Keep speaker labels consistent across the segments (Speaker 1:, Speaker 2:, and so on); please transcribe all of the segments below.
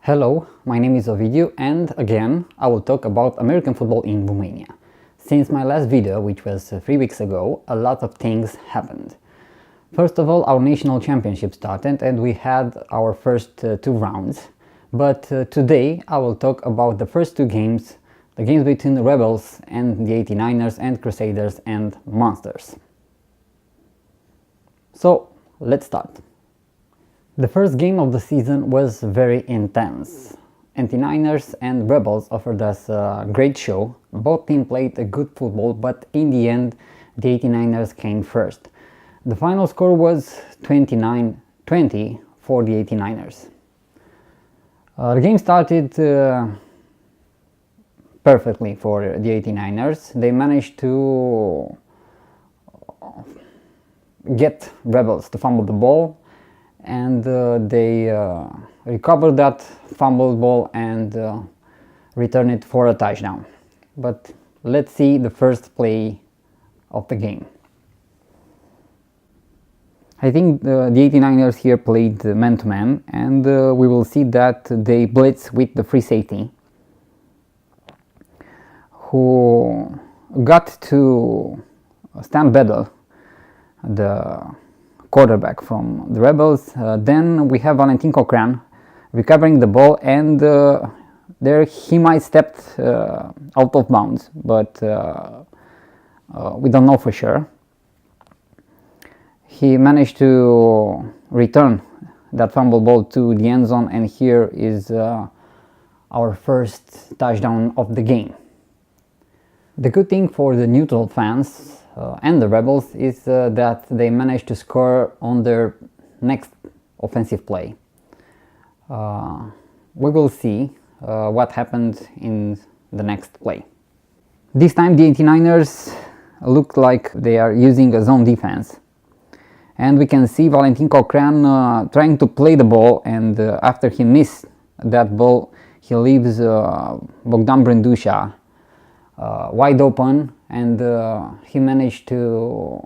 Speaker 1: Hello, my name is Ovidiu and again I will talk about American football in Romania. Since my last video, which was 3 weeks ago, a lot of things happened. First of all, our national championship started and we had our first two rounds. But today I will talk about the first two games, the games between the Rebels and the 89ers and Crusaders and Monsters. So let's start. The first game of the season was very intense. 89ers and Rebels offered us a great show. Both teams played a good football, but in the end the 89ers came first. The final score was 29-20 for the 89ers. The game started perfectly for the 89ers. They managed to get Rebels to fumble the ball, and they recovered that fumbled ball and returned it for a touchdown. But let's see the first play of the game. I think the 89ers here played man-to-man, and we will see that they blitz with the free safety, who got to Stan Bedell, the quarterback from the Rebels. Then we have Valentin Cocran recovering the ball, and there he might stepped out of bounds, but we don't know for sure. He managed to return that fumble ball to the end zone, and here is our first touchdown of the game. The good thing for the neutral fans and the Rebels is that they managed to score on their next offensive play. We will see what happened in the next play. This time the 89ers look like they are using a zone defense, and we can see Valentin Cocran trying to play the ball, and after he missed that ball he leaves Bogdan Brândușa wide open, and he managed to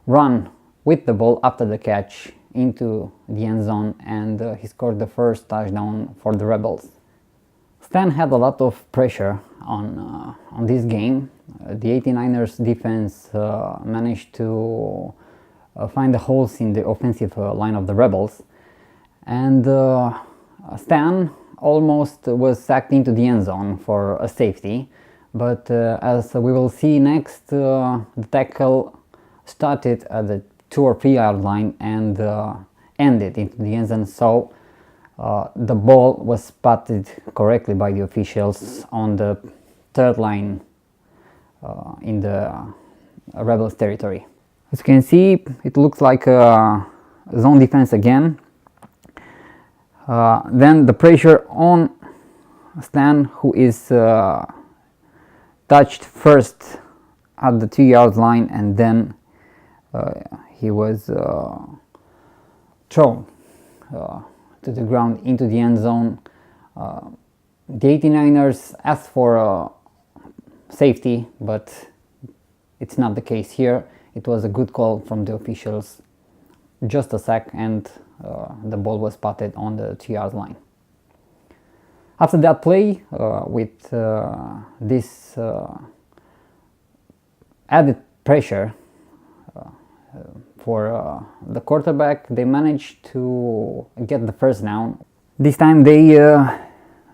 Speaker 1: run with the ball after the catch into the end zone, and he scored the first touchdown for the Rebels. Stan had a lot of pressure on this game. The 89ers defense managed to find the holes in the offensive line of the Rebels, and Stan almost was sacked into the end zone for a safety. But as we will see next, the tackle started at the 2 or 3 yard line and ended into the end zone, so the ball was spotted correctly by the officials on the third line in the Rebels territory. As you can see, it looks like a zone defense again. Then the pressure on Stan, who is touched first at the 2 yard line, and then he was thrown to the ground into the end zone. The 89ers asked for safety, but it's not the case here. It was a good call from the officials, just a sack, and the ball was spotted on the 2 yard line. After that play, with this added pressure for the quarterback, they managed to get the first down. This time they, the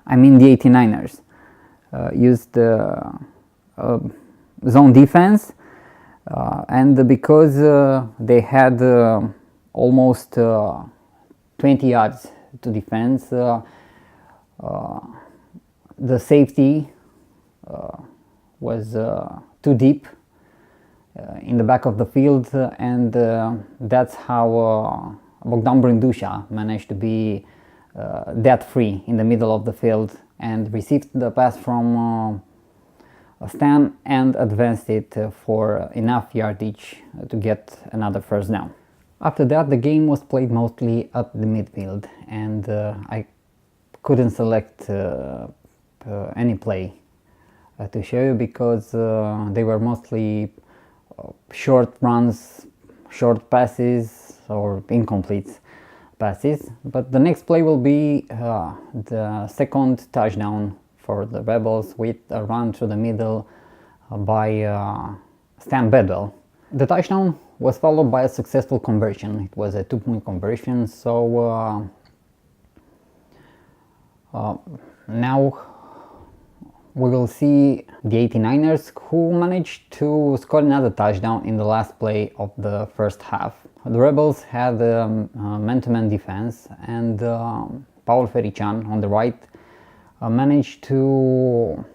Speaker 1: 89ers, used zone defense, and because they had almost 20 yards to defense, the safety was too deep in the back of the field, and that's how Bogdan Brândușa managed to be dead free in the middle of the field and received the pass from Stan and advanced it for enough yardage to get another first down. After that, the game was played mostly at the midfield, and I couldn't select any play to show you because they were mostly short runs, short passes or incompletes. passes, but the next play will be the second touchdown for the Rebels with a run through the middle by Stan Bedwell. The touchdown was followed by a successful conversion. It was a 2-point conversion, so now we will see the 89ers, who managed to score another touchdown in the last play of the first half. The Rebels had a man-to-man defense, and Paul Ferician on the right managed to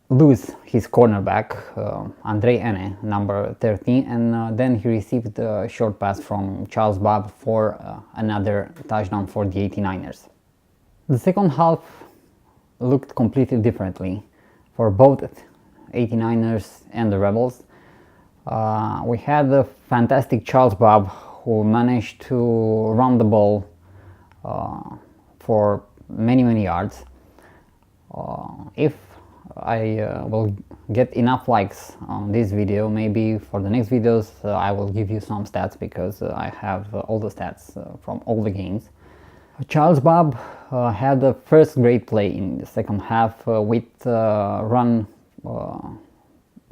Speaker 1: lose his cornerback, Andrei Ene, number 13, and then he received a short pass from Charles Babb for another touchdown for the 89ers. The second half looked completely differently for both 89ers and the Rebels. We had a fantastic Charles Babb, who managed to run the ball for many yards. If I will get enough likes on this video, maybe for the next videos I will give you some stats, because I have all the stats from all the games. Charles Babb had the first great play in the second half with run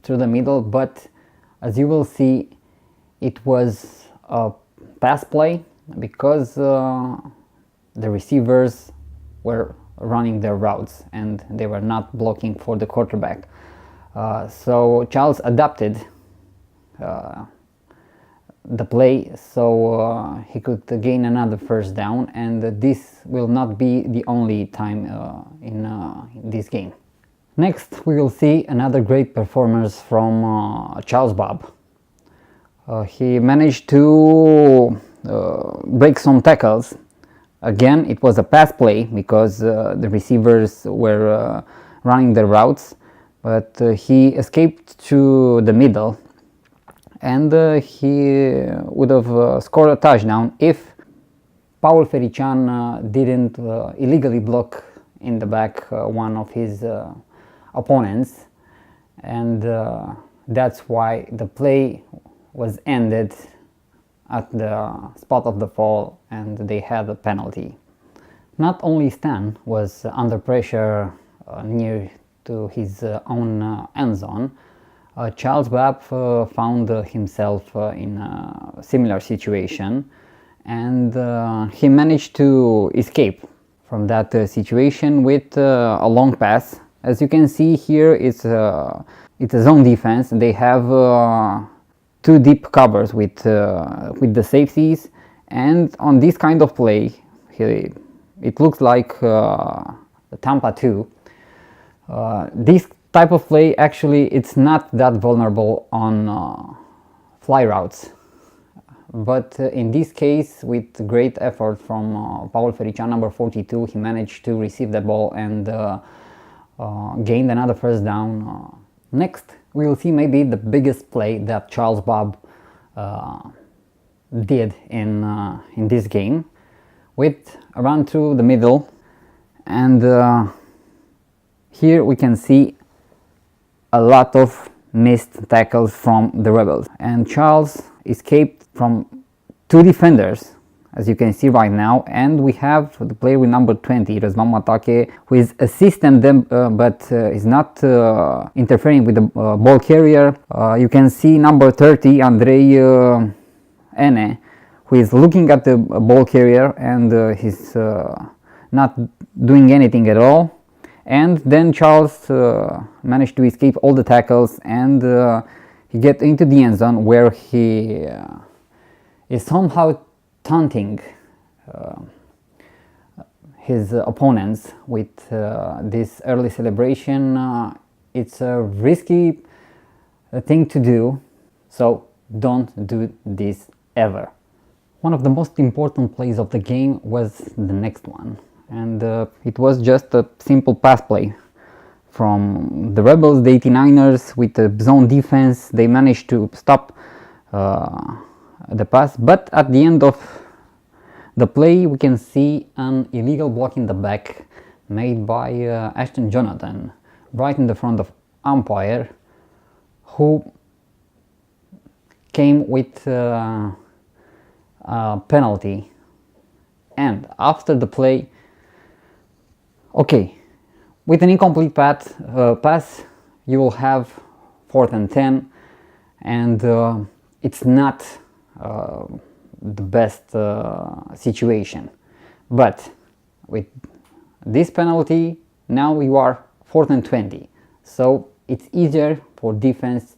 Speaker 1: through the middle, but as you will see, it was a pass play because the receivers were running their routes and they were not blocking for the quarterback. So Charles adapted the play so he could gain another first down, and this will not be the only time in this game. Next we will see another great performance from Charles Babb. He managed to break some tackles. Again, it was a pass play because the receivers were running their routes, but he escaped to the middle, and he would have scored a touchdown if Paul Ferician didn't illegally block in the back one of his opponents, and that's why the play was ended at the spot of the fall and they had a penalty. Not only Stan was under pressure near to his own end zone, Charles Babb found himself in a similar situation, and he managed to escape from that situation with a long pass. As you can see here, it's a zone defense. They have two deep covers with the safeties, and on this kind of play, it looks like the Tampa 2. This type of play, actually, it's not that vulnerable on fly routes, but in this case, with great effort from Paul Ferician, number 42, he managed to receive the ball and gained another first down. Next, we will see maybe the biggest play that Charles Babb did in this game, with a run through the middle, and here we can see a lot of missed tackles from the Rebels, and Charles escaped from two defenders, as you can see right now, and we have the player with number 20, Răzvan Matache, who is assisting them but is not interfering with the ball carrier. You can see number 30, Andrei Ene, who is looking at the ball carrier and he's not doing anything at all. And then Charles managed to escape all the tackles, and he get into the end zone, where he is somehow taunting his opponents with this early celebration. It's a risky thing to do, so don't do this ever. One of the most important plays of the game was the next one, and it was just a simple pass play from the Rebels. The 89ers, with the zone defense, they managed to stop the pass, but at the end of the play we can see an illegal block in the back made by Ashton Jonathan right in the front of umpire, who came with a penalty And after the play, okay, with an incomplete pass, you will have 4th and 10, and it's not the best situation. But with this penalty, now you are 4th and 20, so it's easier for defense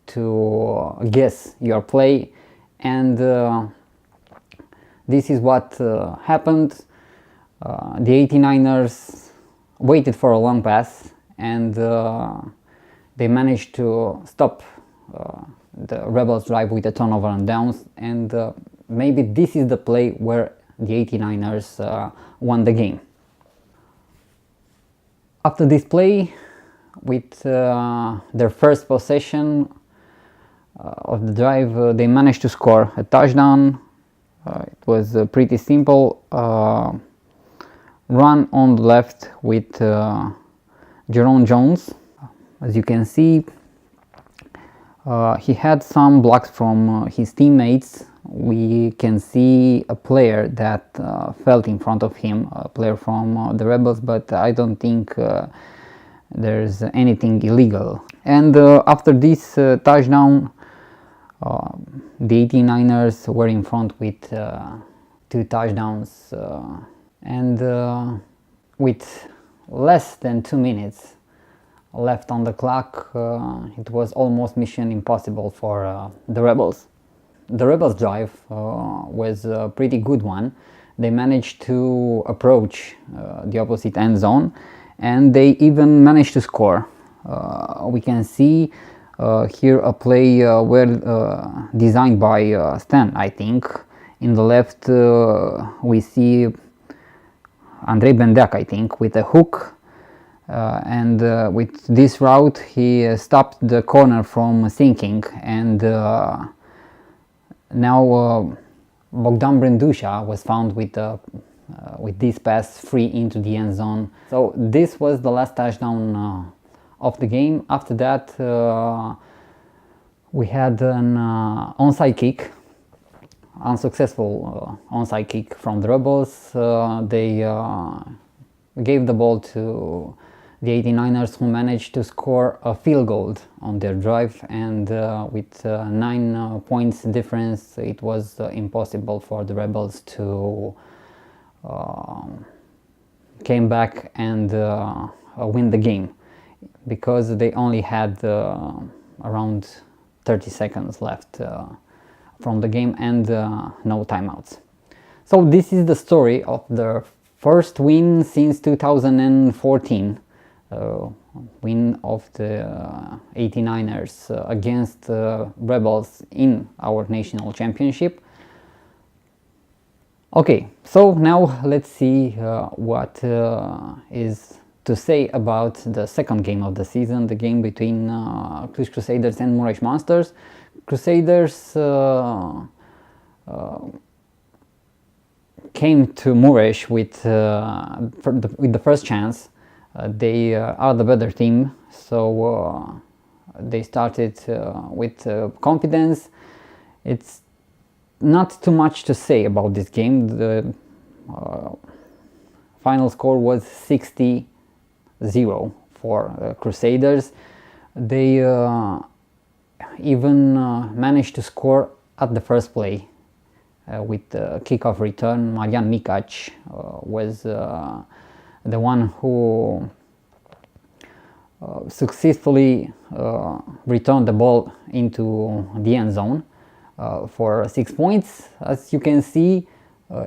Speaker 1: to guess your play, and this is what happened. The 89ers waited for a long pass, and they managed to stop the Rebels drive with a turnover and downs, and maybe this is the play where the 89ers won the game. After this play, with their first possession of the drive, they managed to score a touchdown. It was pretty simple. Run on the left with Jerome Jones. As you can see, he had some blocks from his teammates. We can see a player that fell in front of him, a player from the Rebels, but I don't think there's anything illegal. And after this touchdown, the 89ers were in front with 2 touchdowns, and with less than 2 minutes left on the clock, it was almost mission impossible for the Rebels. The Rebels drive was a pretty good one. They managed to approach the opposite end zone, and they even managed to score. We can see here a play well designed by Stan, I think. In the left we see Andrei Bendeac, I think, with a hook, and with this route he stopped the corner from sinking, and now Bogdan Brindusha was found with this pass free into the end zone. So this was the last touchdown of the game. After that we had an onside kick, unsuccessful onside kick from the Rebels. They gave the ball to the 89ers, who managed to score a field goal on their drive, and with 9 points difference, it was impossible for the Rebels to came back and win the game, because they only had around 30 seconds left from the game and no timeouts. So this is the story of the first win since 2014, win of the 89ers against Rebels in our national championship. Okay, so now let's see what is to say about the second game of the season, the game between Cluj Crusaders and Mureș Monsters. Crusaders came to Mureș with the first chance. They are the better team, so they started with confidence. It's not too much to say about this game. The final score was 60-0 for Crusaders. They even managed to score at the first play with the kickoff return. Marian Micac was the one who successfully returned the ball into the end zone for 6 points. As you can see,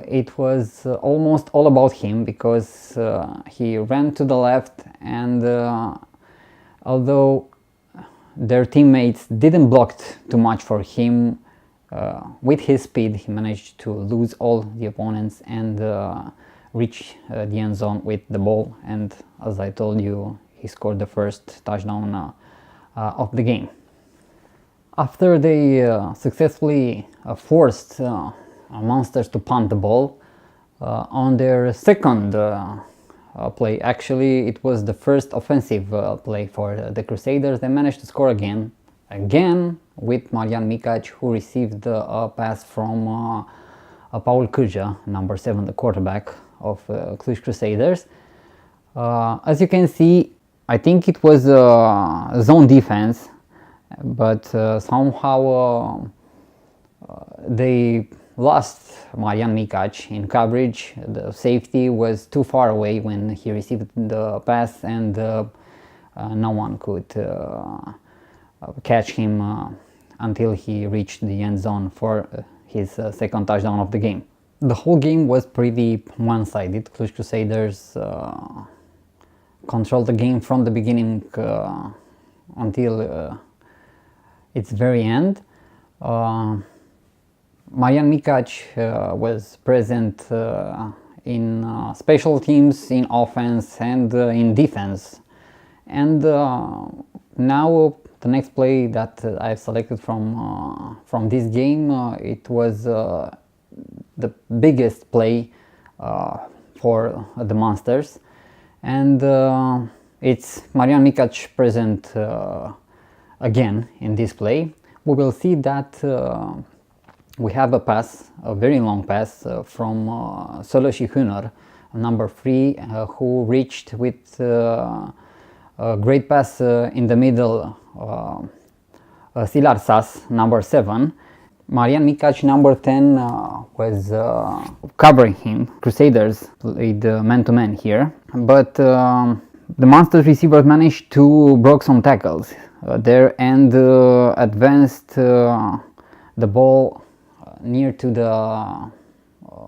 Speaker 1: it was almost all about him, because he ran to the left, and although their teammates didn't block too much for him, with his speed he managed to lose all the opponents and reach the end zone with the ball, and as I told you, he scored the first touchdown of the game. After they successfully forced Monsters to punt the ball, on their second play, actually it was the first offensive play for the Crusaders, they managed to score again with Marian Micac, who received a pass from Paul Cuja, number 7, the quarterback of Cluj Crusaders. As you can see, I think it was zone defense, but somehow they lost Marian Micac in coverage. The safety was too far away when he received the pass, and no one could catch him until he reached the end zone for his second touchdown of the game. The whole game was pretty one-sided. Cluj Crusaders controlled the game from the beginning until its very end. Marian Micac was present in special teams, in offense, and in defense. And now the next play that I've selected from this game, it was the biggest play for the Monsters, and it's Marian Micac present again in this play. We will see that we have a pass, a very long pass from Soloshi Hunor, number 3, who reached with a great pass in the middle, Silar Sas, number 7. Marian Micac, number 10, was covering him. Crusaders played man-to-man here, but the Monsters receivers managed to broke some tackles there and advanced the ball near to the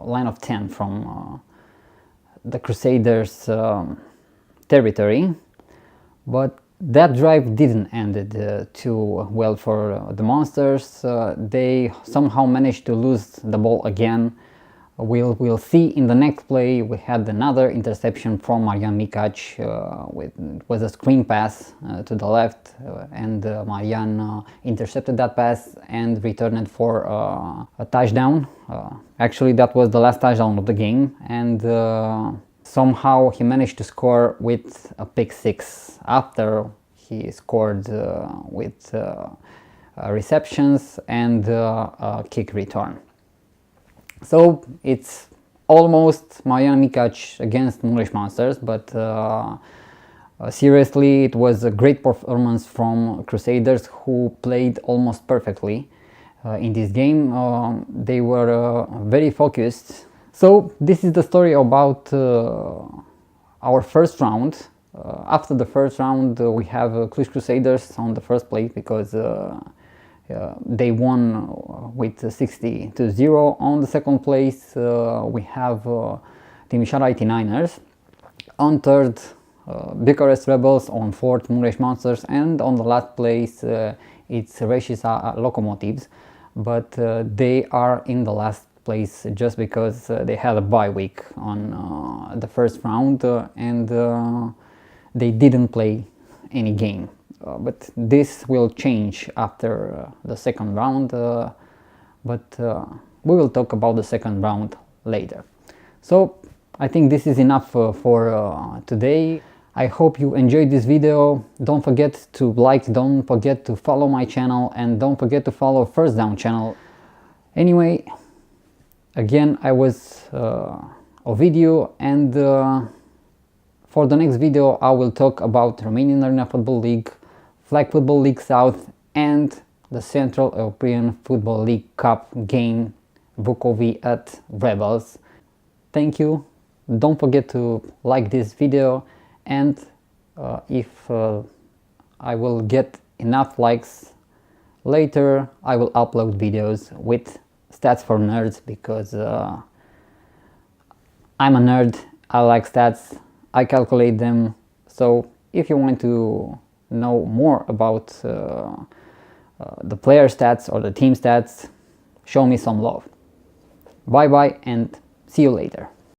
Speaker 1: line of 10 from the Crusaders territory. But that drive didn't end too well for the Monsters. They somehow managed to lose the ball again. We'll see in the next play. We had another interception from Marian Micac. It was a screen pass to the left, and Marian intercepted that pass and returned it for a touchdown. Actually, that was the last touchdown of the game, and somehow he managed to score with a pick 6 after he scored with receptions and a kick return. So it's almost Marian Micac against Mureș Monsters, but seriously, it was a great performance from Crusaders, who played almost perfectly in this game. They were very focused. So this is the story about our first round. After the first round, we have Cluj Crusaders on the first place because they won with 60-0. On the second place, we have Timișoara 89ers. On third, Bucharest Rebels. On fourth, Mureș Monsters. And on the last place, it's Reșița Locomotives. But they are in the last place just because they had a bye week on the first round and they didn't play any game. But this will change after the second round, but we will talk about the second round later. So I think this is enough for today. I hope you enjoyed this video. Don't forget to like, don't forget to follow my channel, and don't forget to follow First Down channel. Anyway, again, I was Ovidiu, and for the next video I will talk about Romanian Arena Football League, Flag Football League South, and the Central European Football League Cup game, Bukovi at Rebels. Thank you. Don't forget to like this video, and if I will get enough likes later, I will upload videos with stats for nerds, because I'm a nerd. I like stats, I calculate them. So if you want to know more about the player stats or the team stats, show me some love. Bye bye, and see you later.